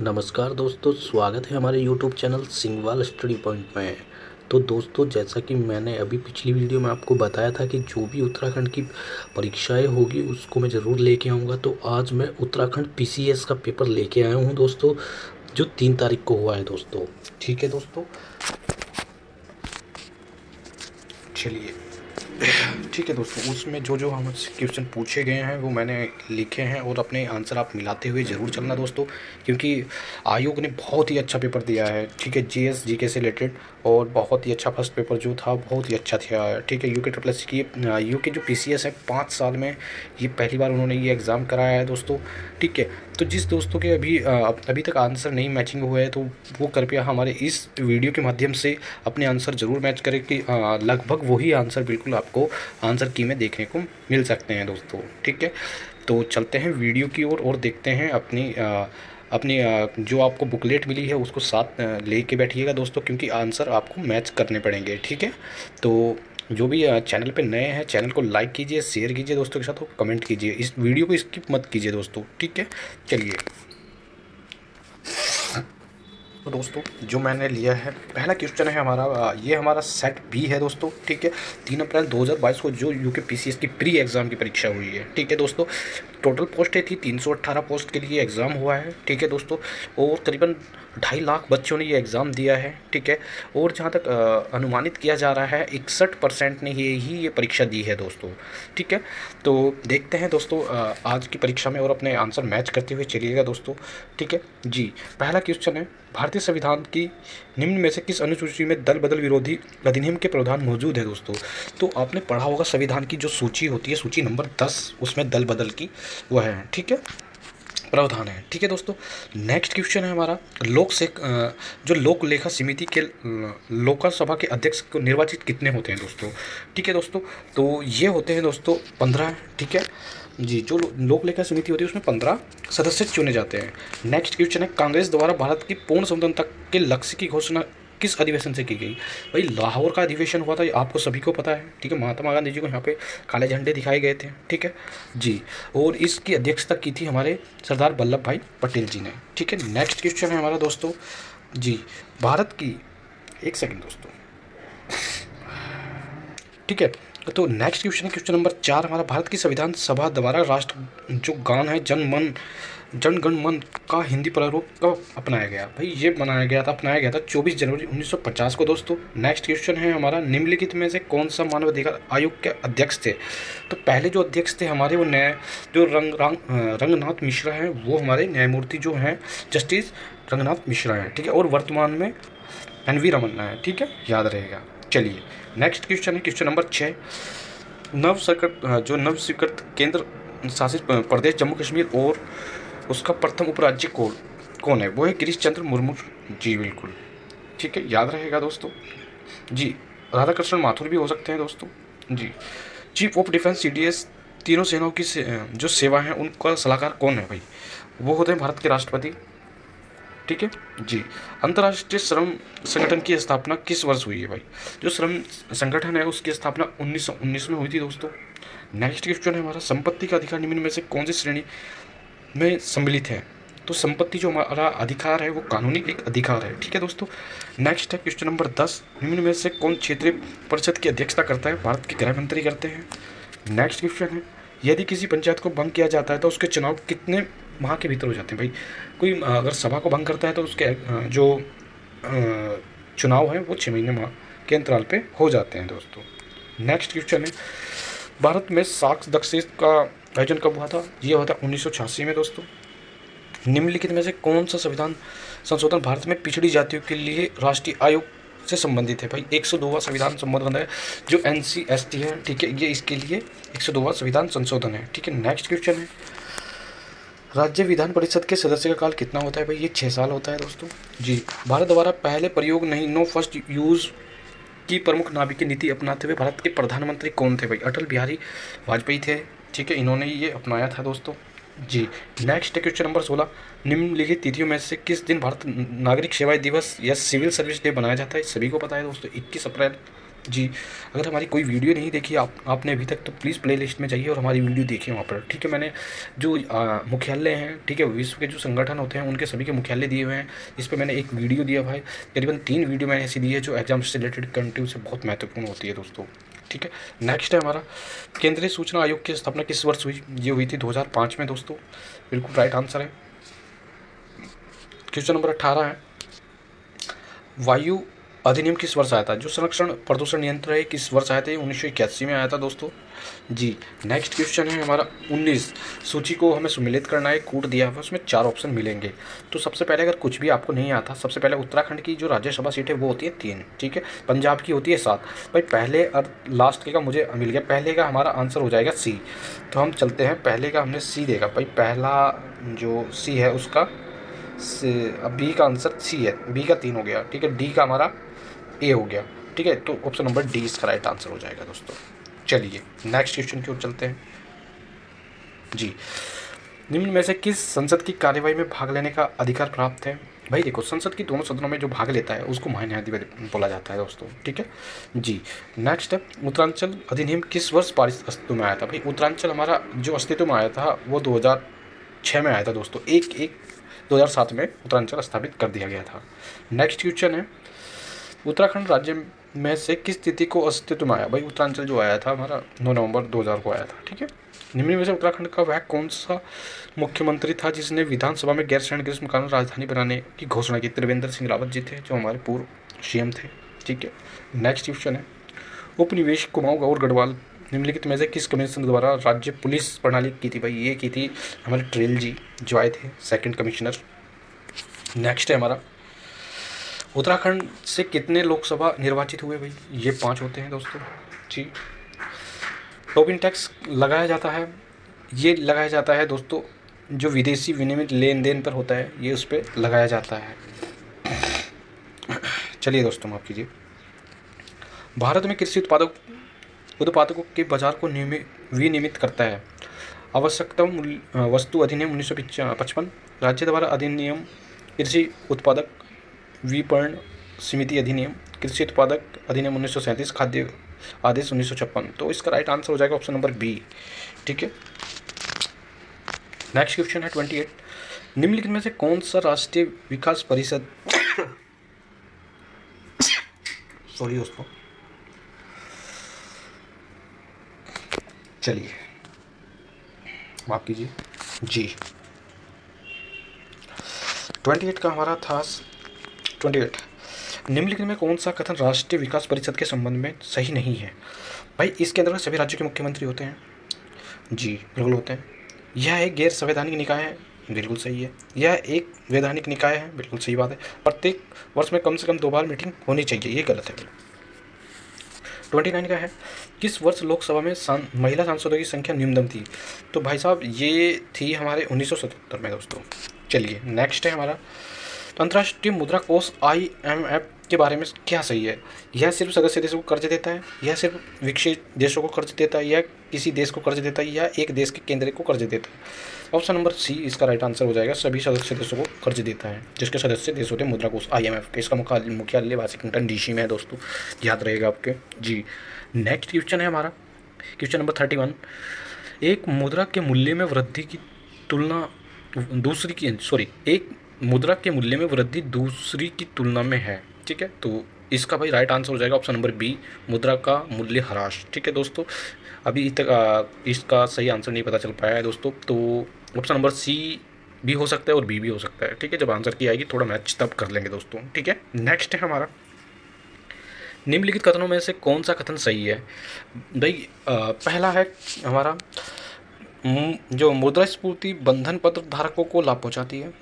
नमस्कार दोस्तों, स्वागत है हमारे YouTube चैनल सिंगवाल स्टडी पॉइंट में। तो दोस्तों, जैसा कि मैंने अभी पिछली वीडियो में आपको बताया था कि जो भी उत्तराखंड की परीक्षाएं होगी उसको मैं ज़रूर लेके आऊँगा। तो आज मैं उत्तराखंड PCS का पेपर लेके आया हूँ दोस्तों, जो 3 तारीख को हुआ है दोस्तों। ठीक है दोस्तों, चलिए। ठीक है दोस्तों, उसमें जो जो हमसे क्वेश्चन पूछे गए हैं वो मैंने लिखे हैं और अपने आंसर आप मिलाते हुए ज़रूर चलना दोस्तों, क्योंकि आयोग ने बहुत ही अच्छा पेपर दिया है। ठीक है, GS GK से रिलेटेड, और बहुत ही अच्छा फर्स्ट पेपर जो था बहुत ही अच्छा था। ठीक है, यूके ट्रिपल एस की यूके जो PCS है 5 साल में ये पहली बार उन्होंने ये एग्ज़ाम कराया है दोस्तों। ठीक है, तो जिस दोस्तों के अभी तक आंसर नहीं मैचिंग हुए हैं तो वो कृपया हमारे इस वीडियो के माध्यम से अपने आंसर ज़रूर मैच करें कि लगभग वही आंसर बिल्कुल आपको आंसर की में देखने को मिल सकते हैं दोस्तों। ठीक है, तो चलते हैं वीडियो की ओर और देखते हैं अपनी जो आपको बुकलेट मिली है उसको साथ ले के बैठिएगा दोस्तों, क्योंकि आंसर आपको मैच करने पड़ेंगे। ठीक है, तो जो भी चैनल पे नए हैं चैनल को लाइक कीजिए, शेयर कीजिए दोस्तों के साथ और कमेंट कीजिए। इस वीडियो को स्किप मत कीजिए दोस्तों। ठीक है, चलिए। तो दोस्तों, जो मैंने लिया है पहला क्वेश्चन है हमारा, ये हमारा सेट बी है दोस्तों। ठीक है, 3 अप्रैल 2022 को जो यूके PCS की प्री एग्ज़ाम की परीक्षा हुई है। ठीक है दोस्तों, टोटल पोस्टें थी 318 पोस्ट के लिए एग्ज़ाम हुआ है। ठीक है दोस्तों, और करीबन 2.5 लाख बच्चों ने ये एग्ज़ाम दिया है। ठीक है, और जहाँ तक अनुमानित किया जा रहा है 61% ने ये परीक्षा दी है दोस्तों। ठीक है, तो देखते हैं दोस्तों आज की परीक्षा में और अपने आंसर मैच करते हुए चलिएगा दोस्तों। ठीक है जी, पहला क्वेश्चन है, भारतीय संविधान की निम्न में से किस अनुसूची में दल बदल विरोधी अधिनियम के प्रावधान मौजूद है दोस्तों। तो आपने पढ़ा होगा संविधान की जो सूची होती है, सूची नंबर 10, उसमें दल बदल की वो है। ठीक है, प्रावधान है। ठीक है दोस्तों, नेक्स्ट क्वेश्चन है हमारा, जो लोक लेखा समिति के लोकसभा के अध्यक्ष को निर्वाचित कितने होते हैं दोस्तों। ठीक है दोस्तों, तो ये होते हैं दोस्तों 15। ठीक है जी, जो लोक लेखा समिति होती है उसमें 15 सदस्य चुने जाते हैं। नेक्स्ट क्वेश्चन है, कांग्रेस द्वारा भारत की पूर्ण स्वतंत्रता के लक्ष्य की घोषणा किस अधिवेशन से की गई। भाई, लाहौर का अधिवेशन हुआ था, ये आपको सभी को पता है। ठीक है, महात्मा गांधी जी को यहाँ पे काले झंडे दिखाए गए थे। ठीक है जी, और इसकी अध्यक्षता की थी हमारे सरदार वल्लभ भाई पटेल जी ने। ठीक है, नेक्स्ट क्वेश्चन है हमारा दोस्तों जी, भारत की, एक सेकंड दोस्तों। ठीक है, तो नेक्स्ट क्वेश्चन है क्वेश्चन नंबर 4 हमारा, भारत की संविधान सभा द्वारा राष्ट्र जो गान है जन गण मन का हिंदी प्रारूप कब अपनाया गया। भाई, ये अपनाया गया था 24 जनवरी 1950 को दोस्तों। नेक्स्ट क्वेश्चन है हमारा, निम्नलिखित में से कौन सा मानवाधिकार आयोग के अध्यक्ष थे। तो पहले जो अध्यक्ष थे हमारे वो रंगनाथ मिश्रा हैं, वो हमारे न्यायमूर्ति जो हैं जस्टिस रंगनाथ मिश्रा हैं। ठीक है, और वर्तमान में NV रमन्ना है। ठीक है, याद रहेगा। चलिए, नेक्स्ट क्वेश्चन है क्वेश्चन नंबर 6, नवस्वीकृत केंद्र शासित प्रदेश जम्मू कश्मीर और उसका प्रथम उपराज्य कौन है। वो है गिरीश चंद्र मुर्मू जी, बिल्कुल। ठीक है, याद रहेगा दोस्तों जी। राधाकृष्ण माथुर भी हो सकते हैं दोस्तों जी। चीफ ऑफ डिफेंस CDS तीनों सेनाओं की जो सेवा है उनका सलाहकार कौन है भाई। वो होते हैं भारत के राष्ट्रपति। ठीक है जी। अंतर्राष्ट्रीय श्रम संगठन की स्थापना किस वर्ष हुई है भाई। जो श्रम संगठन है उसकी स्थापना 1919 में हुई थी दोस्तों। नेक्स्ट क्वेश्चन है हमारा, संपत्ति का अधिकार निम्न में से कौन सी श्रेणी में सम्मिलित है। तो संपत्ति जो हमारा अधिकार है वो कानूनी एक अधिकार है। ठीक है दोस्तों, नेक्स्ट है क्वेश्चन नंबर 10, निम्न में से कौन क्षेत्रीय परिषद की अध्यक्षता करता है। भारत के गृह मंत्री करते हैं। नेक्स्ट क्वेश्चन है, यदि किसी पंचायत को भंग किया जाता है तो उसके चुनाव कितने माह के भीतर हो जाते हैं भाई। कोई अगर सभा को भंग करता है तो उसके जो चुनाव है वो 6 महीने माह के अंतराल पे हो जाते हैं दोस्तों। नेक्स्ट क्वेश्चन है, भारत में साक्ष दक्षिण का आयोजन कब हुआ था। ये हुआ था 1986 में दोस्तों। निम्नलिखित में से कौन सा संविधान संशोधन भारत में पिछड़ी जातियों के लिए राष्ट्रीय आयोग से संबंधित है भाई। 102वां संविधान संशोधन है जो NC/ST है। ठीक है, ये इसके लिए 102वां संविधान संशोधन है। ठीक है, नेक्स्ट क्वेश्चन है, राज्य विधान परिषद के सदस्य का काल कितना होता है भाई। ये 6 साल होता है दोस्तों जी। भारत द्वारा पहले प्रयोग नहीं नो फर्स्ट यूज़ की प्रमुख नाभिकीय नीति अपनाते हुए भारत के प्रधानमंत्री कौन थे भाई। अटल बिहारी वाजपेयी थे। ठीक है, इन्होंने ये अपनाया था दोस्तों जी। नेक्स्ट क्वेश्चन नंबर 16, निम्नलिखित तिथियों में से किस दिन भारत नागरिक सेवा दिवस या सिविल सर्विस डे बनाया जाता है। सभी को पता है दोस्तों, 21 अप्रैल जी, अगर हमारी कोई वीडियो नहीं देखी आपने अभी तक, तो प्लीज़ प्लेलिस्ट में जाइए और हमारी वीडियो देखिए वहाँ पर, ठीक है। मैंने जो मुख्यालय हैं, ठीक है, विश्व के जो संगठन होते हैं उनके सभी के मुख्यालय दिए हुए हैं। इस पे मैंने एक वीडियो दिया भाई, करीबन 3 वीडियो मैंने ऐसी दी है जो एग्जाम से रिलेटेड कंटेंट से बहुत महत्वपूर्ण होती है दोस्तों, ठीक है। नेक्स्ट है हमारा, केंद्रीय सूचना आयोग की स्थापना किस वर्ष हुई? ये हुई थी 2005 में दोस्तों, बिल्कुल राइट आंसर है। क्वेश्चन नंबर 18 है, वायु अधिनियम किस वर्ष आया था? जो संरक्षण प्रदूषण नियंत्रण है किस वर्ष आया था? 1981 में आया था दोस्तों। जी, नेक्स्ट क्वेश्चन है हमारा 19, सूची को हमें सुमेलित करना है, कूट दिया हुआ, उसमें 4 ऑप्शन मिलेंगे। तो सबसे पहले अगर कुछ भी आपको नहीं आता, सबसे पहले उत्तराखंड की जो राज्यसभा सीट है वो होती है 3, ठीक है। पंजाब की होती है 7। भाई पहले और लास्ट का मुझे मिल गया, पहले का हमारा आंसर हो जाएगा सी। तो हम चलते हैं, पहले का हमने सी देखा भाई, पहला जो सी है उसका अब बी का आंसर सी है, बी का 3 हो गया, ठीक है। डी का हमारा ए हो गया, ठीक है। तो ऑप्शन नंबर डी इसका राइट आंसर हो जाएगा दोस्तों। चलिए नेक्स्ट क्वेश्चन की ओर चलते हैं। जी, निम्न में से किस संसद की कार्यवाही में भाग लेने का अधिकार प्राप्त है? भाई देखो, संसद की दोनों सदनों में जो भाग लेता है उसको महान्यायाधिपति बोला जाता है दोस्तों, ठीक है। जी, नेक्स्ट है, उत्तरांचल अधिनियम किस वर्ष पारित अस्तित्व में आया था? भाई उत्तरांचल हमारा जो अस्तित्व में आया था वो 2006 में आया था दोस्तों। 1/1/2007 में उत्तरांचल स्थापित कर दिया गया था। नेक्स्ट क्वेश्चन है, उत्तराखंड राज्य में से किस तिथि को अस्तित्व में आया? भाई उत्तरांचल जो आया था हमारा 9 नवंबर 2000 को आया था, ठीक है। निम्न में से उत्तराखंड का वह कौन सा मुख्यमंत्री था जिसने विधानसभा में गैरसैंण ग्रीष्मकालीन राजधानी बनाने की घोषणा की? त्रिवेंद्र सिंह रावत जी थे, जो हमारे पूर्व सीएम थे, ठीक है। नेक्स्ट क्वेश्चन है, उपनिवेश कुमाऊं और गढ़वाल निम्नलिखित में से किस कमीशन द्वारा राज्य पुलिस प्रणाली की थी? भाई ये की थी हमारे ट्रेल जी जो आए थे, 2nd कमिश्नर। नेक्स्ट है हमारा, उत्तराखंड से कितने लोकसभा निर्वाचित हुए? भाई ये 5 होते हैं दोस्तों। जी, टोबिन टैक्स लगाया जाता है, ये लगाया जाता है दोस्तों जो विदेशी विनिमय लेन देन पर होता है, ये उस पर लगाया जाता है। चलिए दोस्तों, माफ कीजिए। भारत में कृषि उत्पादकों के बाजार को विनियमित करता है आवश्यकतम वस्तु अधिनियम 1955, राज्य द्वारा अधिनियम, कृषि उत्पादक विपणन समिति अधिनियम, कृषि उत्पादक अधिनियम 1937, खाद्य आदेश 1956। तो इसका राइट आंसर हो जाएगा ऑप्शन नंबर बी, ठीक है। नेक्स्ट क्वेश्चन है 28, निम्नलिखित में से कौन सा राष्ट्रीय विकास परिषद सॉरी दोस्तों, चलिए माफ कीजिए। जी, 28 का हमारा था 28, निम्नलिखित में कौन सा कथन राष्ट्रीय विकास परिषद के संबंध में सही नहीं है? भाई इसके अंदर सभी राज्यों के मुख्यमंत्री होते हैं। जी बिल्कुल होते हैं। यह एक गैर संवैधानिक निकाय है, बिल्कुल सही है। यह एक वैधानिक निकाय है, बिल्कुल सही बात है। प्रत्येक वर्ष में कम से कम 2 बार मीटिंग होनी चाहिए, ये गलत है। 29 का है, किस वर्ष लोकसभा में महिला सांसदों की संख्या न्यूनतम थी? तो भाई साहब ये थी हमारे 1977 में दोस्तों। चलिए नेक्स्ट है हमारा, तो अंतर्राष्ट्रीय मुद्रा कोष IMF के बारे में क्या सही है? यह सिर्फ सदस्य देशों को कर्ज देता है, यह सिर्फ विकसित देशों को कर्ज देता है, या किसी देश को कर्ज देता है, या एक देश के केंद्र को कर्ज देता है? ऑप्शन नंबर सी इसका राइट आंसर हो जाएगा, सभी सदस्य देशों को कर्ज देता है, जिसके सदस्य देश होते हैं मुद्रा कोष IMF के। इसका मुख्यालय वाशिंगटन DC में है दोस्तों, याद रहेगा आपके। जी, नेक्स्ट क्वेश्चन है हमारा क्वेश्चन नंबर 31, एक मुद्रा के मूल्य में वृद्धि की तुलना एक मुद्रा के मूल्य में वृद्धि दूसरी की तुलना में है, ठीक है। तो इसका भाई राइट आंसर हो जाएगा ऑप्शन नंबर बी, मुद्रा का मूल्य ह्रास, ठीक है दोस्तों। अभी तक इसका सही आंसर नहीं पता चल पाया है दोस्तों, तो ऑप्शन नंबर सी भी हो सकता है और बी भी हो सकता है, ठीक है। जब आंसर की आएगी थोड़ा मैच तब कर लेंगे दोस्तों, ठीक है। नेक्स्ट है हमारा, निम्नलिखित कथनों में से कौन सा कथन सही है? भाई पहला है हमारा, जो मुद्रास्फीति बंधन पत्र धारकों को लाभ पहुंचाती है,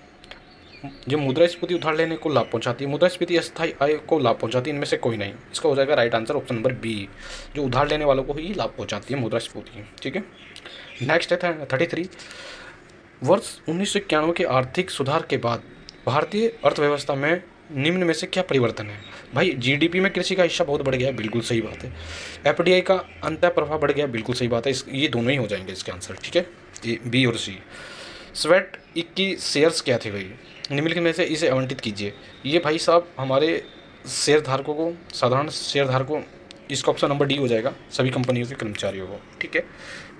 जो मुद्रास्फीति उधार लेने को लाभ पहुंचाती है, मुद्रास्फीति अस्थायी आय को लाभ पहुंचाती है, इनमें से कोई नहीं। इसका हो जाएगा right answer option number B, जो उधार लेने वालों को ही लाभ पहुंचाती है मुद्रास्फीति, ठीक है। नेक्स्ट है 33, वर्ष 1991 के आर्थिक सुधार के बाद भारतीय अर्थव्यवस्था में निम्न में से क्या परिवर्तन है? भाई GDP में कृषि का हिस्सा बहुत बढ़ गया, बिल्कुल सही बात है। FDI का अंतः प्रभाव बढ़ गया, बिल्कुल सही बात है। ये दोनों ही हो जाएंगे इसके आंसर, ठीक है, बी और सी। स्वेट की शेयर्स क्या थे भाई? निम्नलिखित में से इसे आवंटित कीजिए। ये भाई साहब हमारे शेयर धारकों को, साधारण शेयर धारकों इसका ऑप्शन नंबर डी हो जाएगा, सभी कंपनियों के कर्मचारियों को। ठीक है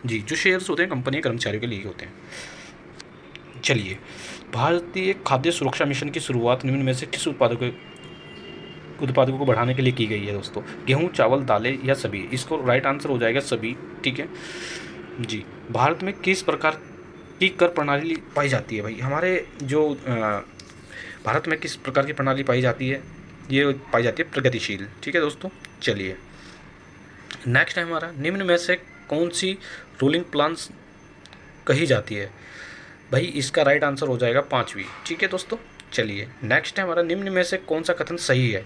जी, जो शेयर्स होते हैं कंपनी के कर्मचारियों के लिए होते हैं। चलिए, भारतीय खाद्य सुरक्षा मिशन की शुरुआत निम्न में से किस उत्पादकों को बढ़ाने के लिए की गई है दोस्तों? गेहूं, चावल, दालें या सभी? इसको राइट आंसर हो जाएगा सभी। ठीक है जी। भारत में किस प्रकार की कर प्रणाली पाई जाती है? भाई हमारे जो भारत में किस प्रकार की प्रणाली पाई जाती है? ये पाई जाती है प्रगतिशील। ठीक है दोस्तों, चलिए नेक्स्ट है हमारा, निम्न में से कौन सी रूलिंग प्लान्स कही जाती है? भाई इसका राइट आंसर हो जाएगा पाँचवीं। ठीक है दोस्तों, चलिए नेक्स्ट है हमारा, निम्न में से कौन सा कथन सही है?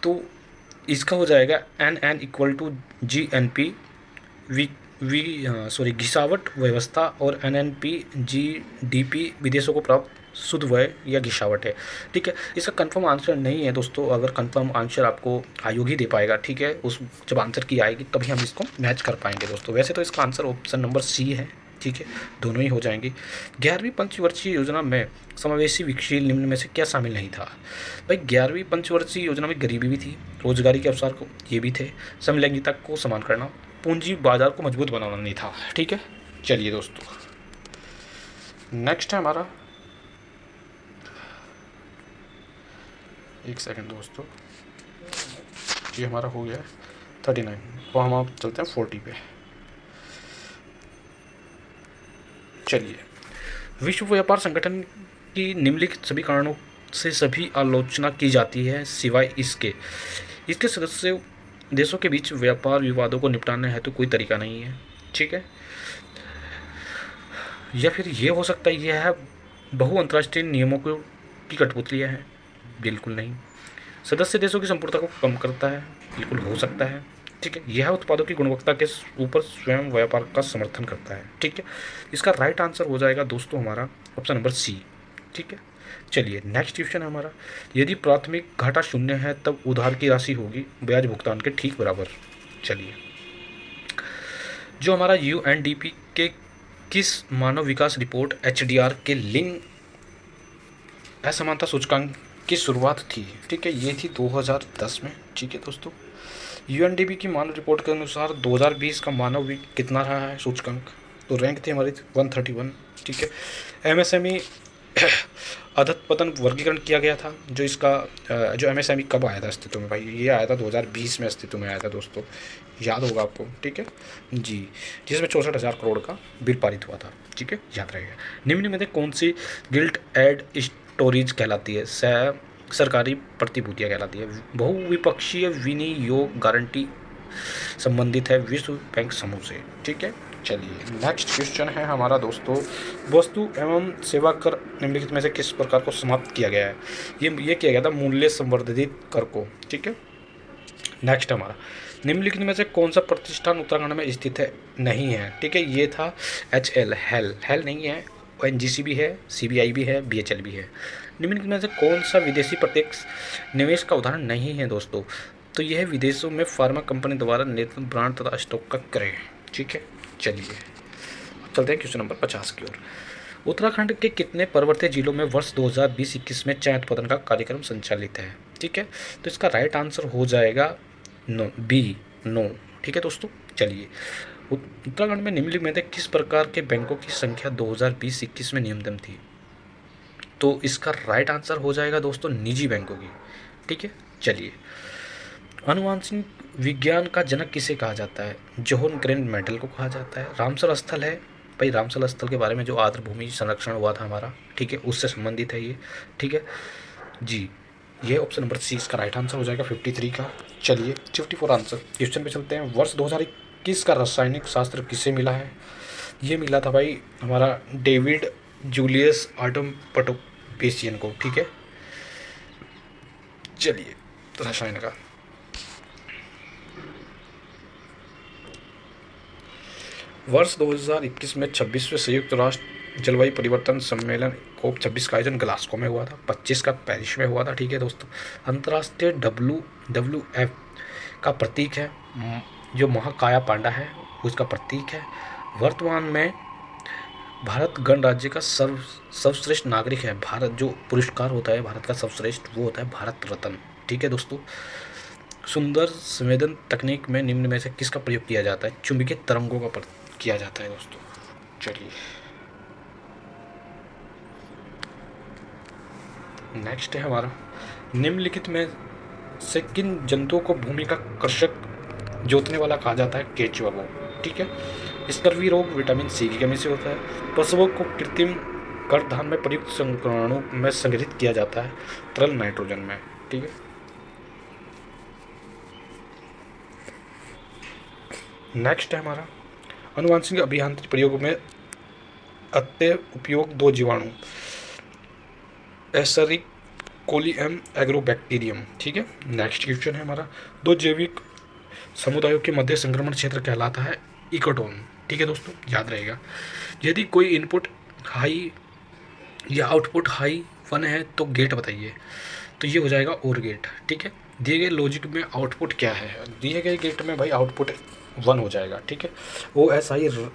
तो इसका हो जाएगा NN इक्वल टू GNP घिसावट व्यवस्था, और NNP GDP विदेशों को प्राप्त शुद्ध व्यय या घिसावट है। ठीक है, इसका कंफर्म आंसर नहीं है दोस्तों, अगर कंफर्म आंसर आपको आयोग ही दे पाएगा। ठीक है, उस जब आंसर की आएगी तभी हम इसको मैच कर पाएंगे दोस्तों। वैसे तो इसका आंसर ऑप्शन नंबर सी है। ठीक है, दोनों ही हो जाएंगी। 11वीं पंचवर्षीय योजना में समावेशी विकसित निम्न में से क्या शामिल नहीं था? भाई 11वीं पंचवर्षीय योजना में गरीबी भी थी, रोजगारी के अवसर को ये भी थे, समलैंगिकता को समान करना, पूंजी बाजार को मजबूत बनाना नहीं था। ठीक है, चलिए दोस्तों नेक्स्ट है हमारा, एक सेकंड दोस्तों, ये हमारा हो गया 39, और हम आप चलते हैं 40 पे। चलिए, विश्व व्यापार संगठन की निम्नलिखित सभी कारणों से सभी आलोचना की जाती है सिवाय इसके सदस्य देशों के बीच व्यापार विवादों को निपटाने है तो कोई तरीका नहीं है। ठीक है, या फिर ये हो सकता है यह है बहु अंतर्राष्ट्रीय नियमों की कठपुतलियाँ हैं? बिल्कुल नहीं। सदस्य देशों की संपूर्णता को कम करता है? बिल्कुल हो सकता है। ठीक है, यह उत्पादों की गुणवत्ता के ऊपर स्वयं व्यापार का समर्थन करता है। ठीक है, इसका राइट आंसर हो जाएगा दोस्तों हमारा ऑप्शन नंबर सी। ठीक है, चलिए नेक्स्ट क्वेश्चन है हमारा, यदि प्राथमिक घाटा शून्य है तब उधार की राशि होगी ब्याज भुगतान के ठीक बराबर। चलिए, जो हमारा UNDP के किस मानव विकास रिपोर्ट HDR के लिंग असमानता सूचकांक की शुरुआत थी? ठीक है, ये थी 2010 में। ठीक है दोस्तों, UNDP की मानव रिपोर्ट के अनुसार 2020 का मानव कितना रहा है सूचकांक? तो रैंक थी हमारी 131। ठीक है, MSME अधपतन वर्गीकरण किया गया था। जो इसका जो MSME कब आया था अस्तित्व में? भाई ये आया था 2020 में अस्तित्व में आया था दोस्तों, याद होगा आपको। ठीक है जी, जिसमें 64,000 करोड़ का बिल पारित हुआ था। ठीक है, याद रहेगा। निम्न में से कौन सी गिल्ट एड स्टोरेज कहलाती है? सरकारी प्रतिभूतियाँ कहलाती है। बहुविपक्षीय विनियोग गारंटी संबंधित है विश्व बैंक समूह से। ठीक है, चलिए नेक्स्ट क्वेश्चन है हमारा दोस्तों, वस्तु एवं सेवा कर निम्नलिखित में से किस प्रकार को समाप्त किया गया है? ये किया गया था मूल्य संवर्धित कर को। ठीक है, नेक्स्ट हमारा, निम्नलिखित में से कौन सा प्रतिष्ठान उत्तराखंड में स्थित है? नहीं है। ठीक है, ये था HL हेल नहीं है, NGC भी है, CBI भी है, BHL भी है। निम्नलिखित में से कौन सा विदेशी प्रत्यक्ष निवेश का उदाहरण नहीं है दोस्तों? तो यह विदेशों में फार्मा कंपनी द्वारा निर्मित ब्रांड तथा स्टॉक का क्रय। ठीक है, चलिए अब चलते हैं क्वेश्चन नंबर 50 की ओर। उत्तराखंड के कितने पर्वतीय जिलों में वर्ष 2020-21 में चाय उत्पादन का कार्यक्रम संचालित है? ठीक है, तो इसका राइट आंसर हो जाएगा नो। ठीक है दोस्तों, चलिए उत्तराखंड में निम्नलिखित में से किस प्रकार के बैंकों की संख्या 2020-21 में न्यूनतम थी? तो इसका राइट आंसर हो जाएगा दोस्तों निजी बैंकों की। ठीक है, चलिए आनुवांशिक विज्ञान का जनक किसे कहा जाता है? जोहन ग्रेन मेडल को कहा जाता है। रामसर स्थल है, भाई रामसर स्थल के बारे में जो आर्द्र भूमि संरक्षण हुआ था हमारा, ठीक है, उससे संबंधित है ये। ठीक है जी, ये ऑप्शन नंबर सी इसका राइट आंसर हो जाएगा 53 का। चलिए 54 आंसर क्वेश्चन पे चलते हैं। वर्ष 2021 का रासायनिक शास्त्र किसे मिला है? ये मिला था भाई हमारा डेविड जूलियस आटम पटोपेशियन को। ठीक है, चलिए रसायन का वर्ष 2021 में 26वें संयुक्त राष्ट्र जलवायु परिवर्तन सम्मेलन COP26 का आयोजन ग्लासगो में हुआ था, 25 का पेरिस में हुआ था। ठीक है दोस्तों, अंतर्राष्ट्रीय WWF का प्रतीक है जो महाकाया पांडा है, उसका प्रतीक है। वर्तमान में भारत गणराज्य का सर्वश्रेष्ठ नागरिक है। भारत जो पुरस्कार होता है भारत का सर्वश्रेष्ठ, वो होता है भारत रत्न। ठीक है दोस्तों, सुंदर संवेदन तकनीक में निम्न में से किसका प्रयोग किया जाता है? चुंबकीय तरंगों का किया जाता है दोस्तों। चलिए नेक्स्ट है हमारा, निम्नलिखित में से किन जंतुओं को भूमि का कृषक जोतने वाला कहा जाता है? केंचुआ को। ठीक है। स्कर्वी रोग विटामिन सी की कमी से होता है। पशुओं को कृत्रिम गर्भधान में प्रयुक्त संक्रमणों में संग्रहित किया जाता है तरल नाइट्रोजन में। ठीक है। नेक्स्ट है हमारा, अनुवांशिक अभियांत्रिक प्रयोगों में अत्य उपयोग दो जीवाणु एसरिक कोलियम एग्रोबैक्टीरियम। ठीक है। नेक्स्ट क्वेश्चन है हमारा, दो जैविक समुदायों के मध्य संक्रमण क्षेत्र कहलाता है इकोटोन। ठीक है दोस्तों, याद रहेगा। यदि कोई इनपुट हाई या आउटपुट हाई 1 है तो गेट बताइए, तो ये हो जाएगा और गेट। ठीक है। दिए गए लॉजिक में आउटपुट क्या है? दिए गए गेट में भाई आउटपुट 1 हो जाएगा। ठीक है। OSI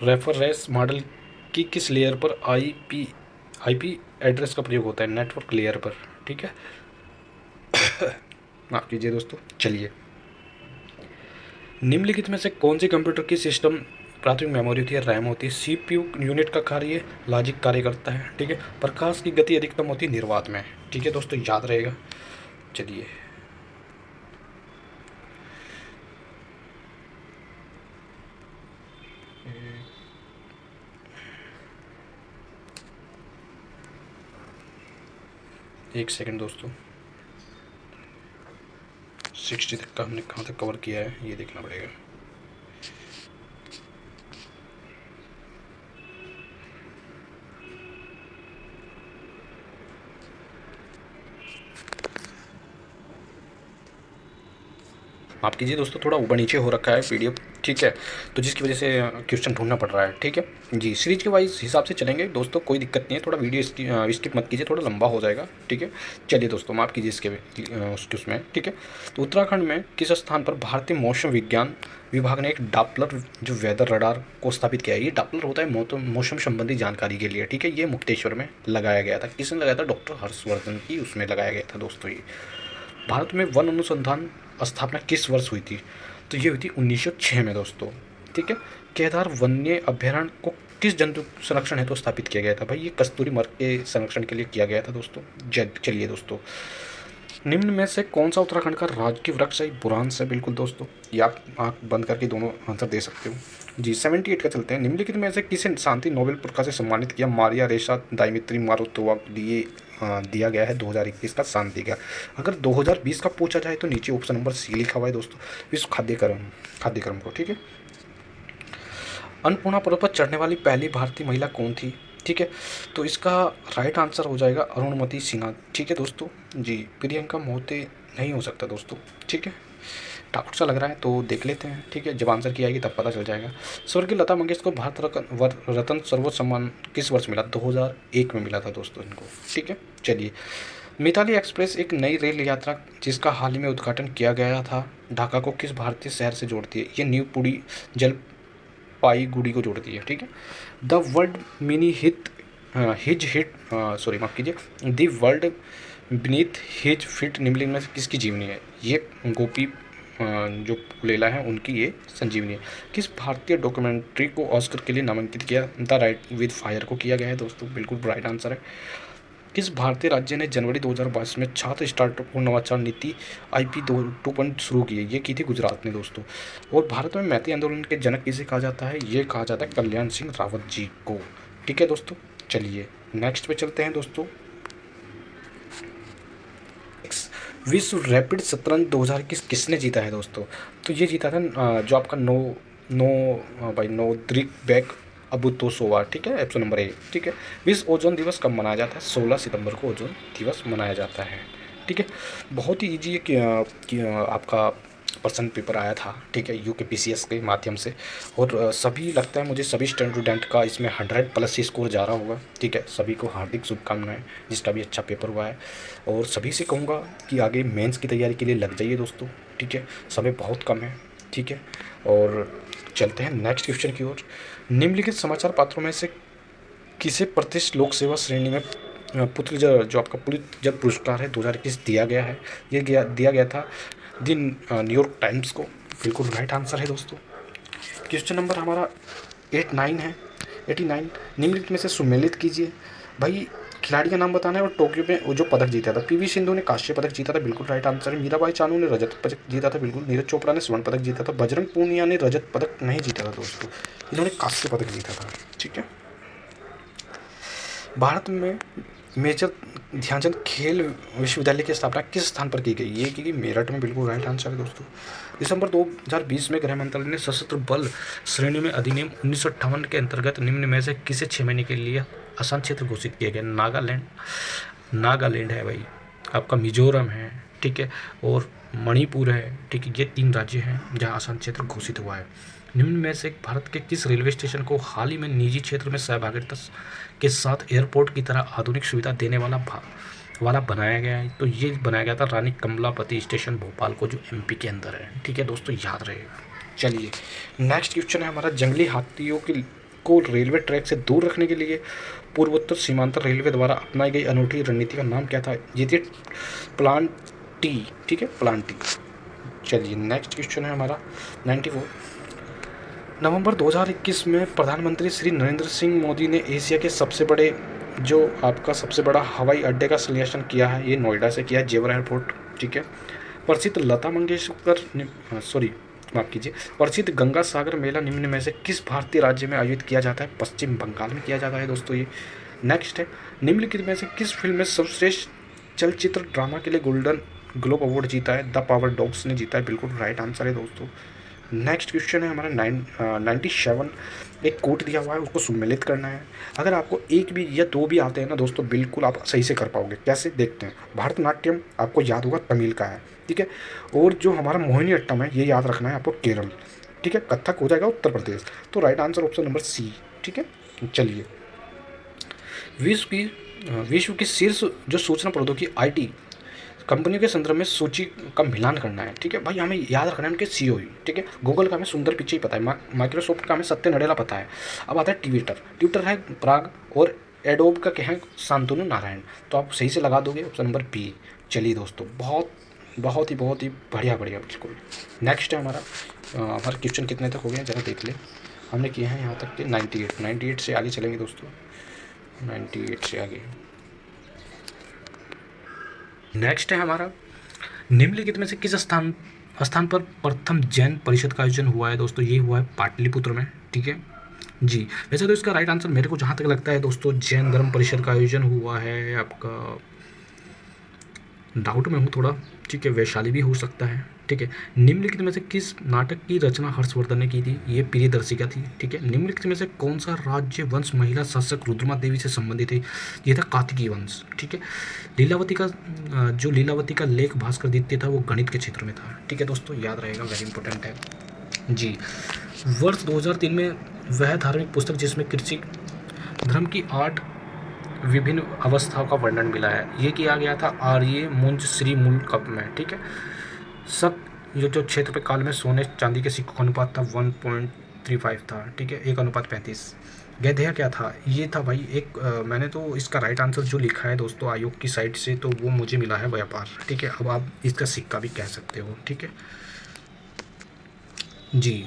रेफरेंस मॉडल की किस लेयर पर IP एड्रेस का प्रयोग होता है? नेटवर्क लेयर पर। ठीक है। माफ कीजिए दोस्तों। चलिए, निम्नलिखित में से कौन सी कंप्यूटर की सिस्टम प्राथमिक मेमोरी होती है? रैम होती है। CPU यूनिट का कार्य लॉजिक कार्य करता है। ठीक है। प्रकाश की गति अधिकतम होती है निर्वात में। ठीक है दोस्तों, याद रहेगा। चलिए, एक सेकंड दोस्तों, 60 तक का हमने कहाँ तक कवर किया है ये देखना पड़ेगा। माफ़ कीजिए दोस्तों, थोड़ा ऊपर नीचे हो रखा है PDF। ठीक है, तो जिसकी वजह से क्वेश्चन ढूंढना पड़ रहा है। ठीक है जी, सीरीज के वाइज हिसाब से चलेंगे दोस्तों, कोई दिक्कत नहीं है। थोड़ा वीडियो स्किप मत कीजिए, थोड़ा लंबा हो जाएगा। ठीक है। चलिए दोस्तों, माफ़ कीजिए उसके उसमें। ठीक है। तो उत्तराखंड में किस स्थान पर भारतीय मौसम विज्ञान विभाग ने एक डॉपलर जो वेदर रडार को स्थापित किया है? ये डॉपलर होता है मौसम संबंधी जानकारी के लिए। ठीक है। ये मुक्तेश्वर में लगाया गया था। किसने लगाया था? डॉक्टर हर्षवर्धन की उसमें लगाया गया था दोस्तों। ये भारत में वन अनुसंधान स्थापना किस वर्ष हुई थी? तो ये हुई थी 1906 में दोस्तों। ठीक है। केदार वन्य अभ्यारण्य को किस जंतु संरक्षण हेतु स्थापित किया गया था? भाई ये कस्तूरी मृग के संरक्षण के लिए किया गया था दोस्तों। चलिए दोस्तों, निम्न में से कौन सा उत्तराखंड का राजकीय वृक्ष है? बुरांस है। बिल्कुल दोस्तों, ये आप आँख बंद करके दोनों आंसर दे सकते हो। जी 78 का चलते हैं। निम्नलिखित में से किसे शांति नोबेल पुरस्कार से सम्मानित किया? मारिया रेशा दाइमित्री मारुतोवा को दिया गया है 2021 का शांति का। अगर 2020 का पूछा जाए तो नीचे ऑप्शन नंबर C लिखा हुआ है दोस्तों, विश्व खाद्यक्रम को। ठीक है। अन्नपूर्णा पर्वत पर चढ़ने वाली पहली भारतीय महिला कौन थी? ठीक है, तो इसका राइट आंसर हो जाएगा अरुणमति सिन्हा। ठीक है दोस्तों जी, प्रियंका मोहिते नहीं हो सकता दोस्तों। ठीक है, डाउट सा लग रहा है तो देख लेते हैं। ठीक है, जब आंसर की आएगी तब पता चल जाएगा। स्वर्गीय लता मंगेशकर को भारत रत्न सर्वोच्च सम्मान किस वर्ष मिला? 2001 में मिला था दोस्तों इनको। ठीक है। चलिए, मिताली एक्सप्रेस एक नई रेल यात्रा जिसका हाल ही में उद्घाटन किया गया था ढाका को किस भारतीय शहर से जोड़ती है? ये न्यू पुरी जलपाईगुड़ी को जोड़ती है। ठीक है। The world mini hit his hit sorry माफ़ कीजिए, the world beneath his fit निम्नलिखित में से किसकी जीवनी है? ये गोपी जो पुलेला है उनकी ये संजीवनी है। किस भारतीय डॉक्यूमेंट्री को ऑस्कर के लिए नामांकित किया? द राइट विद फायर को किया गया है दोस्तों। बिल्कुल राइट आंसर है। किस भारतीय राज्य ने जनवरी 2022 में छात्र स्टार्टअप और नवाचार नीति IP 2.0 शुरू की है? ये की थी गुजरात ने दोस्तों। और भारत में मैती आंदोलन के जनक किसे कहा जाता है? ये कहा जाता है कल्याण सिंह रावत जी को। ठीक है दोस्तों, चलिए नेक्स्ट पे चलते हैं दोस्तों। विश्व रैपिड शतरंज 2021 किसने जीता है दोस्तों? तो ये जीता था जो आपका नोद्रिक अबुतोसोवा। ठीक है, ऑप्शन नंबर A। ठीक है। विश्व ओजोन दिवस कब मनाया जाता है? 16 सितंबर को ओजोन दिवस मनाया जाता है। ठीक है, बहुत ही ईजी है कि आपका प्रश्न पेपर आया था। ठीक है, UKPCS के माध्यम से। और सभी लगता है मुझे सभी स्टूडेंट का इसमें 100+ स्कोर जा रहा होगा। ठीक है, सभी को हार्दिक शुभकामनाएं जिसका भी अच्छा पेपर हुआ है। और सभी से कहूँगा कि आगे मेंस की तैयारी के लिए लग जाइए दोस्तों। ठीक है, समय बहुत कम है। ठीक है, और चलते हैं नेक्स्ट क्वेश्चन की ओर। निम्नलिखित समाचार पत्रों में से किसे प्रतिष्ठित लोक सेवा श्रेणी में पुत्र जो आपका पुलिस पुरस्कार है 2021 दिया गया है? ये दिया गया था दिन न्यूयॉर्क टाइम्स को, बिल्कुल राइट आंसर है दोस्तों। क्वेश्चन नंबर हमारा 89 है। 89, निम्नलिखित में से सुमेलित कीजिए। भाई खिलाड़ी का नाम बताना है और टोक्यो में वो जो पदक जीता था। पीवी सिंधु ने कांस्य पदक जीता था, बिल्कुल राइट आंसर है। मीराबाई चानू ने रजत पदक जीता था, बिल्कुल। नीरज चोपड़ा ने स्वर्ण पदक जीता था। बजरंग पूनिया ने रजत पदक नहीं जीता था दोस्तों, इन्होंने कांस्य पदक जीता था, ठीक है। भारत में मेजर ध्यानचंद खेल विश्वविद्यालय की स्थापना किस स्थान पर की गई? ये की गई मेरठ में, बिल्कुल राइट आंसर है दोस्तों। दिसंबर 2020 में गृह मंत्रालय ने सशस्त्र बल श्रेणी में अधिनियम 1958 के अंतर्गत निम्न में से किसे 6 महीने के लिए आसान क्षेत्र घोषित किया गया? नागालैंड है भाई, आपका मिजोरम है, ठीक है, और मणिपुर है, ठीक है। ये 3 राज्य हैं जहाँ आसान क्षेत्र घोषित हुआ है। निम्न में से भारत के किस रेलवे स्टेशन को हाल ही में निजी क्षेत्र में सहभागिता के साथ एयरपोर्ट की तरह आधुनिक सुविधा देने वाला बनाया गया है? तो ये बनाया गया था रानी कमलापति स्टेशन भोपाल को, जो एमपी के अंदर है, ठीक है दोस्तों, याद रहेगा। चलिए नेक्स्ट क्वेश्चन है हमारा, जंगली हाथियों को रेलवे ट्रैक से दूर रखने के लिए पूर्वोत्तर सीमांतर रेलवे द्वारा अपनाई गई अनूठी रणनीति का नाम क्या था? ये थी प्लान टी, ठीक है, प्लान टी। चलिए नेक्स्ट क्वेश्चन है हमारा 94। नवंबर 2021 में प्रधानमंत्री श्री नरेंद्र सिंह मोदी ने एशिया के सबसे बड़ा हवाई अड्डे का संश्लेषण किया है। ये नोएडा से किया है, जेवर एयरपोर्ट, ठीक है। प्रसिद्ध प्रसिद्ध गंगा सागर मेला निम्न में से किस भारतीय राज्य में आयोजित किया जाता है? पश्चिम बंगाल में किया जाता है दोस्तों ये। नेक्स्ट है, निम्नलिखित में से किस फिल्म में सर्वश्रेष्ठ चलचित्र ड्रामा के लिए गोल्डन ग्लोब अवार्ड जीता है? द पावर डॉग्स ने जीता है, बिल्कुल राइट आंसर है दोस्तों। नेक्स्ट क्वेश्चन है हमारा 97। एक कोट दिया हुआ है, उसको सुमेलित करना है। अगर आपको एक भी या दो भी आते हैं ना दोस्तों, बिल्कुल आप सही से कर पाओगे। कैसे, देखते हैं। भरतनाट्यम आपको याद होगा तमिल का है, ठीक है। और जो हमारा मोहिनी अट्टम है, ये याद रखना है आपको, केरल, ठीक है। कथक हो जाएगा उत्तर प्रदेश। तो right answer option number C, ठीक है। चलिए विश्व की शीर्ष जो सूचना प्रौद्योगिकी IT कंपनियों के संदर्भ में सूची का मिलान करना है, ठीक है भाई। हमें याद रखना है उनके CEO, ठीक है। गूगल का हमें सुंदर पिचाई पता है, माइक्रोसॉफ्ट का हमें सत्य नडेला पता है। अब आता है ट्विटर है प्राग, और एडोब का क्या है शांतनु नारायण। तो आप सही से लगा दोगे ऑप्शन नंबर बी। चलिए दोस्तों, बहुत ही बढ़िया बिल्कुल। नेक्स्ट है हमारा क्वेश्चन कितने तक हो गए जरा देख ले। हमने किए हैं यहाँ तक के 98 से आगे चलेंगे दोस्तों, 98 से आगे। नेक्स्ट है हमारा, निम्नलिखित में से किस स्थान पर प्रथम जैन परिषद का आयोजन हुआ है दोस्तों? ये हुआ है पाटलिपुत्र में, ठीक है जी। वैसे तो इसका राइट आंसर मेरे को जहाँ तक लगता है दोस्तों, जैन धर्म परिषद का आयोजन हुआ है आपका, डाउट में हूँ थोड़ा, ठीक है, वैशाली भी हो सकता है, ठीक है। निम्नलिखित में से किस नाटक की रचना हर्षवर्धन ने की थी? ये प्रियदर्शिका थी, ठीक है। निम्नलिखित में से कौन सा राज्य वंश महिला शासक रुद्रमा देवी से संबंधित है? ये था कातिकी वंश, ठीक है। लीलावती का लेख भास्करादित्य था, वो गणित के क्षेत्र में था, ठीक है दोस्तों, याद रहेगा, वेरी इंपॉर्टेंट है जी। वर्ष 2003 में वह धार्मिक पुस्तक जिसमें कृषि धर्म की 8 विभिन्न अवस्थाओं का वर्णन मिला है, ये किया गया था आर्य मुंज श्री मूल कप में, ठीक है। ये जो क्षेत्र पे काल में सोने चांदी के सिक्कों का अनुपात था 1.35 था, ठीक है, 1:35। गैधेय क्या था? ये था भाई मैंने तो इसका राइट आंसर जो लिखा है दोस्तों आयोग की साइट से, तो वो मुझे मिला है व्यापार, ठीक है। अब आप इसका सिक्का भी कह सकते हो, ठीक है जी।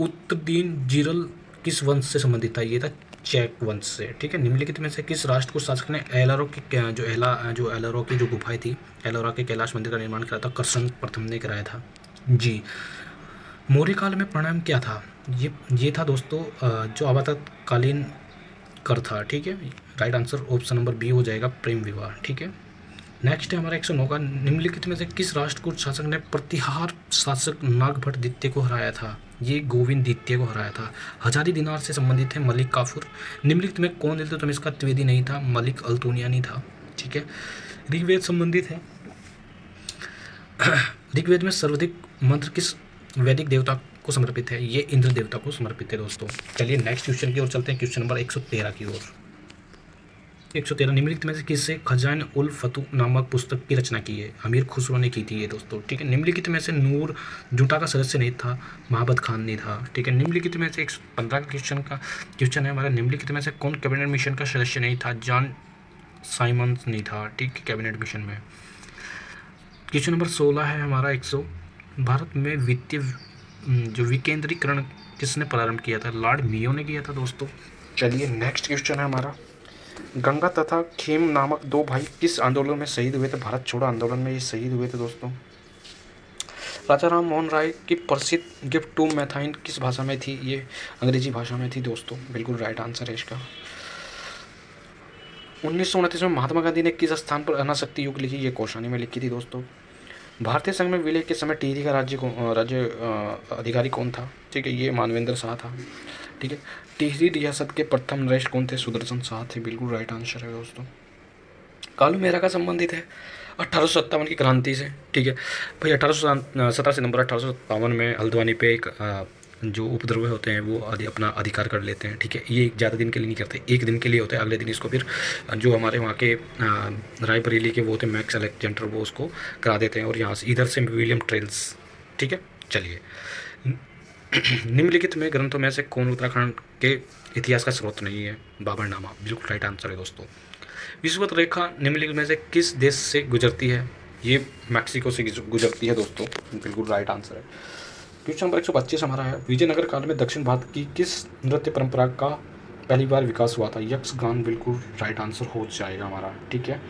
उत्तरदीन जीरल किस वंश से संबंधित था? ये था चैक वंश से, ठीक है। निम्नलिखित में से किस राष्ट्र को शासक ने एलारो की एलारो की जो गुफाएं थी, एलोरा के कैलाश मंदिर का निर्माण कराया था? कर्सन प्रथम ने कराया था जी। मौर्य काल में प्राणायाम क्या था? ये था दोस्तों जो आपातकालीन कर था, ठीक है। Right answer option number B हो जाएगा, प्रेम विवाह, ठीक है। नेक्स्ट है हमारा 109 का, निम्नलिखित में से किस राष्ट्रकूट शासक ने प्रतिहार शासक नागभट्ट द्वितीय को हराया था? ये गोविंद द्वितीय को हराया था। हजारी दिनार से संबंधित है मलिक काफूर। निम्नलिखित में कौन इल्तुतमिश का द्विवेदी नहीं था? मलिक अल्तुनियानी था, ठीक है। ऋग्वेद संबंधित है। ऋग्वेद में सर्वाधिक मंत्र किस वैदिक देवता को समर्पित है? ये इंद्र देवता को समर्पित है दोस्तों। चलिए नेक्स्ट क्वेश्चन की ओर चलते हैं, क्वेश्चन नंबर 113 की ओर। 113, निम्नलिखित में से किससे खजान उल फतू नामक पुस्तक की रचना की है? अमीर खुसरो ने की थी ये दोस्तों, ठीक है। निम्नलिखित में से नूर जुटा का सदस्य नहीं था? महाबत खान ने था, ठीक है। निम्नलिखित में से 115 का क्वेश्चन है हमारा, निम्नलिखित में से कौन कैबिनेट मिशन का सदस्य नहीं था? जॉन साइमंस नहीं था, ठीक है, कैबिनेट मिशन में। क्वेश्चन नंबर 16 है हमारा 100। भारत में वित्तीय जो विकेंद्रीकरण किसने प्रारंभ किया था? लॉर्ड मियो ने किया था दोस्तों। चलिए नेक्स्ट क्वेश्चन है हमारा, गंगा तथा खेम नामक दो भाई किस आंदोलन में शहीद हुए थे? भारत छोड़ो आंदोलन में ये शहीद हुए थे दोस्तों। राजा राम मोहन राय की प्रसिद्ध गिफ्ट टू मैथाइन किस भाषा में थी? ये अंग्रेजी भाषा में थी दोस्तों, बिल्कुल राइट आंसर है इसका। 1929 में महात्मा गांधी ने किस स्थान पर अनाशक्ति युग लिखी? ये कौशानी में लिखी थी दोस्तों। भारतीय संघ में विलय के समय टिहरी का राज्य अधिकारी कौन था? ठीक है, ये मानवेंद्र शाह था। ठीक है, टिहरी रियासत के प्रथम नरेश कौन थे? सुदर्शन शाह थे, बिल्कुल राइट आंसर है दोस्तों। कालू मेहरा का संबंधित है 1857 की क्रांति से। ठीक है भाई, 17 सितंबर 1857 में हल्द्वानी पे एक जो उपद्रवी होते हैं वो अपना अधिकार कर लेते हैं। ठीक है, ये ज़्यादा दिन के लिए नहीं करते, एक दिन के लिए होते हैं। अगले दिन इसको फिर जो हमारे वहाँ के रायबरेली के वो होते हैं मैक्स अलेक्जेंडर, वो उसको करा देते हैं और यहाँ से इधर से विलियम ट्रेल्स। ठीक है, चलिए निम्नलिखित में ग्रंथों में से कौन उत्तराखंड के इतिहास का स्रोत नहीं है? बाबरनामा, बिल्कुल राइट आंसर है दोस्तों। विषुवत रेखा निम्नलिखित में से किस देश से गुजरती है? ये मैक्सिको से गुजरती है दोस्तों, बिल्कुल राइट आंसर है। क्वेश्चन नंबर 125 हमारा है, विजयनगर काल में दक्षिण भारत की किस नृत्य परंपरा का पहली बार विकास हुआ था? यक्षगान, बिल्कुल राइट आंसर हो जाएगा हमारा। ठीक है,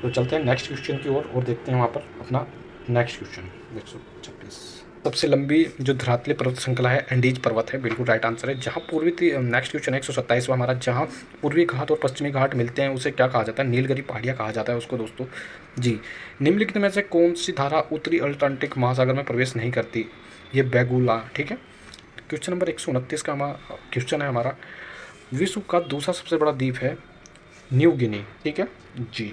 तो चलते हैं नेक्स्ट क्वेश्चन की ओर और देखते हैं वहाँ पर अपना नेक्स्ट क्वेश्चन 126। सबसे लंबी जो धरातलीय पर्वत श्रृंखला है एंडीज पर्वत है, बिल्कुल राइट आंसर है। जहाँ पूर्वी नेक्स्ट क्वेश्चन है 127 हमारा, जहाँ पूर्वी घाट और पश्चिमी घाट मिलते हैं उसे क्या कहा जाता है? नीलगिरी पहाड़ियाँ कहा जाता है उसको दोस्तों। जी, निम्नलिखित में से कौन सी धारा उत्तरी अटलांटिक महासागर में प्रवेश नहीं करती? ये बेगुला। ठीक है, क्वेश्चन नंबर 129 का हमारा क्वेश्चन है हमारा, विश्व का दूसरा सबसे बड़ा द्वीप है न्यू गिनी। ठीक है जी,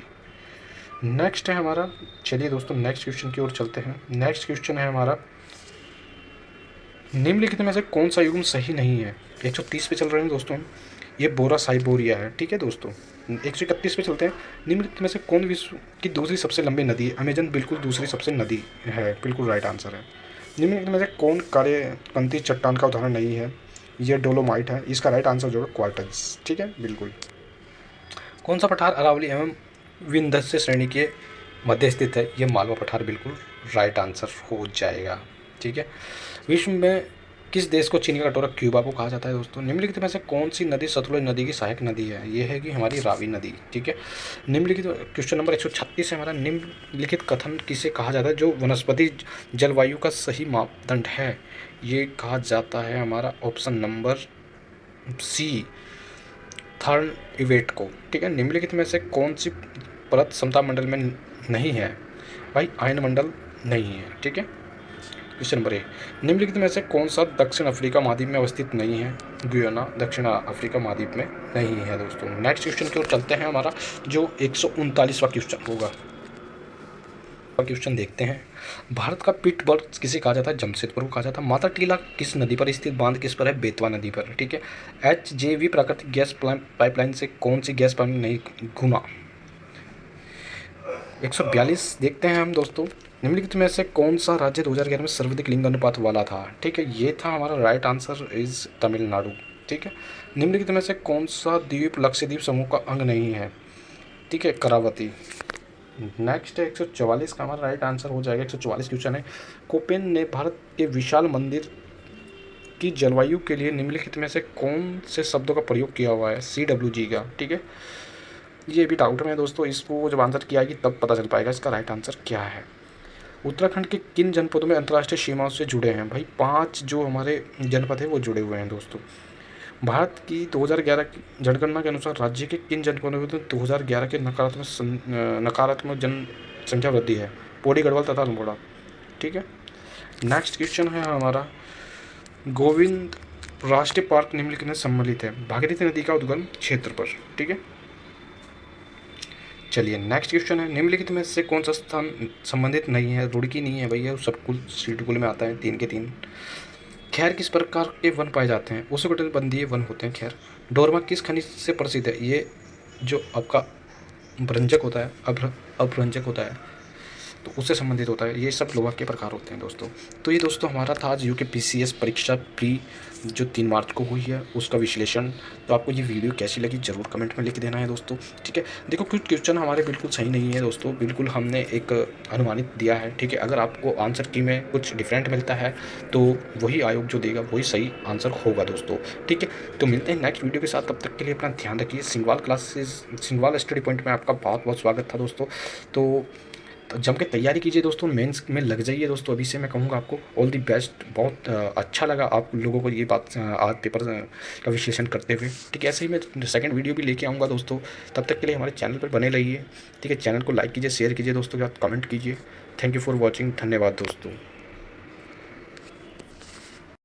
नेक्स्ट है हमारा, चलिए दोस्तों नेक्स्ट क्वेश्चन की ओर चलते हैं। नेक्स्ट क्वेश्चन है हमारा, निम्नलिखित में से कौन सा युग्म सही नहीं है? 130 पे चल रहे हैं दोस्तों हम, ये बोरा साइबोरिया है। ठीक है दोस्तों, 131 पे चलते हैं। निम्नलिखित में से कौन विश्व की दूसरी सबसे लंबी नदी है? अमेजन, बिल्कुल दूसरी सबसे नदी है, बिल्कुल राइट आंसर है। निम्नलिखित में से कौन कार्यपंथी चट्टान का उदाहरण नहीं है? ये डोलोमाइट है, इसका राइट आंसर जो है क्वार्टज। ठीक है, बिल्कुल। कौन सा पठार अरावली एवं विंध्य श्रेणी के मध्य स्थित है? ये मालवा पठार, बिल्कुल राइट आंसर हो जाएगा। ठीक है, विश्व में किस देश को चीनी का कटोरा क्यूबा को कहा जाता है दोस्तों? निम्नलिखित में से कौन सी नदी सतलुज नदी की सहायक नदी है? ये है कि हमारी रावी नदी। ठीक है, निम्नलिखित क्वेश्चन नंबर 136 है हमारा, निम्नलिखित कथन किसे कहा जाता है जो वनस्पति जलवायु का सही मापदंड है? ये कहा जाता है हमारा ऑप्शन नंबर सी, थर्न इवेट को। ठीक है, निम्नलिखित में से कौन सी परत समता मंडल में नहीं है? भाई आयन मंडल नहीं है। ठीक है, क्वेश्चन नंबर 1, निम्नलिखित में से कौन सा दक्षिण अफ्रीका महाद्वीप में अवस्थित नहीं है? गुयाना दक्षिण अफ्रीका महाद्वीप में नहीं है दोस्तों। नेक्स्ट क्वेश्चन की ओर चलते हैं हमारा, जो 139वां क्वेश्चन होगा। क्वेश्चन देखते हैं, भारत का पिटबर्ग किसे कहा जाता है? जमशेदपुर को कहा जाता है। माता टीला किस नदी पर स्थित बांध किस पर है? बेतवा नदी पर। ठीक है, HJV प्राकृतिक गैस पाइपलाइन से कौन सी गैस पाइपलाइन नहीं घुमा? 142 देखते हैं हम दोस्तों, निम्नलिखित में से कौन सा राज्य 2011 में सर्वाधिक लिंग अनुपात वाला था? ठीक है, ये था हमारा राइट आंसर इज तमिलनाडु। ठीक है, निम्नलिखित में से कौन सा द्वीप लक्षद्वीप समूह का अंग नहीं है? ठीक है, करावती। नेक्स्ट है 144 का हमारा राइट आंसर हो जाएगा। 144 क्वेश्चन है, कोपेन ने भारत के विशाल मंदिर की जलवायु के लिए निम्नलिखित में से कौन से शब्दों का प्रयोग किया हुआ है? CWG का। ठीक है, ये भी डाउट में है दोस्तों, इसको जब आंसर किया आएगी तब पता चल पाएगा इसका राइट आंसर क्या है। उत्तराखंड के किन जनपदों में अंतर्राष्ट्रीय सीमाओं से जुड़े हैं? भाई 5 जो हमारे जनपद है वो जुड़े हुए हैं दोस्तों। भारत की 2011 की जनगणना के अनुसार राज्य के किन जनपदों में 2011 के नकारात्मक जनसंख्या वृद्धि है? पौड़ी, गढ़वाल तथा अल्मोड़ा। ठीक है, नेक्स्ट क्वेश्चन है हमारा, गोविंद राष्ट्रीय पार्क निम्नलिखित में सम्मिलित है? भागीरथी नदी का उद्गम क्षेत्र पर। ठीक है, चलिए नेक्स्ट क्वेश्चन है, निम्नलिखित में से कौन सा स्थान संबंधित नहीं है? रुड़की नहीं है भैया, सब कुल शेड्यूल में आता है 3 के 3। खैर किस प्रकार के वन पाए जाते हैं? उष्णकटिबंधीय वन होते हैं खैर। डोरमा किस खनिज से प्रसिद्ध है? ये जो आपका भ्रंजक होता है, अभ्रंजक होता है, तो उससे संबंधित होता है। ये सब लोहा के प्रकार होते हैं दोस्तों। तो ये दोस्तों हमारा था आज यूकेपीसीएस परीक्षा प्री जो 3 मार्च को हुई है उसका विश्लेषण। तो आपको ये वीडियो कैसी लगी ज़रूर कमेंट में लिख देना है दोस्तों, ठीक है। देखो कुछ क्वेश्चन हमारे बिल्कुल सही नहीं है दोस्तों, बिल्कुल हमने एक अनुमानित दिया है, ठीक है। अगर आपको आंसर की में कुछ डिफरेंट मिलता है तो वही आयोग जो देगा वही सही आंसर होगा दोस्तों, ठीक है। तो मिलते हैं नेक्स्ट वीडियो के साथ, तब तक के लिए अपना ध्यान रखिए। सिंगवाल क्लासेस, सिंगवाल स्टडी पॉइंट में आपका बहुत बहुत स्वागत था दोस्तों। तो जम के तैयारी कीजिए दोस्तों, मेंस में लग जाइए दोस्तों। अभी से मैं कहूँगा आपको ऑल दी बेस्ट। बहुत अच्छा लगा आप लोगों को ये बात आज पेपर का विश्लेषण करते हुए, ठीक है। ऐसे ही मैं सेकंड वीडियो भी लेके आऊँगा दोस्तों। तब तक के लिए हमारे चैनल पर बने रहिए, ठीक है। चैनल को लाइक कीजिए, शेयर कीजिए दोस्तों के साथ, कमेंट कीजिए। थैंक यू फॉर वॉचिंग, धन्यवाद दोस्तों।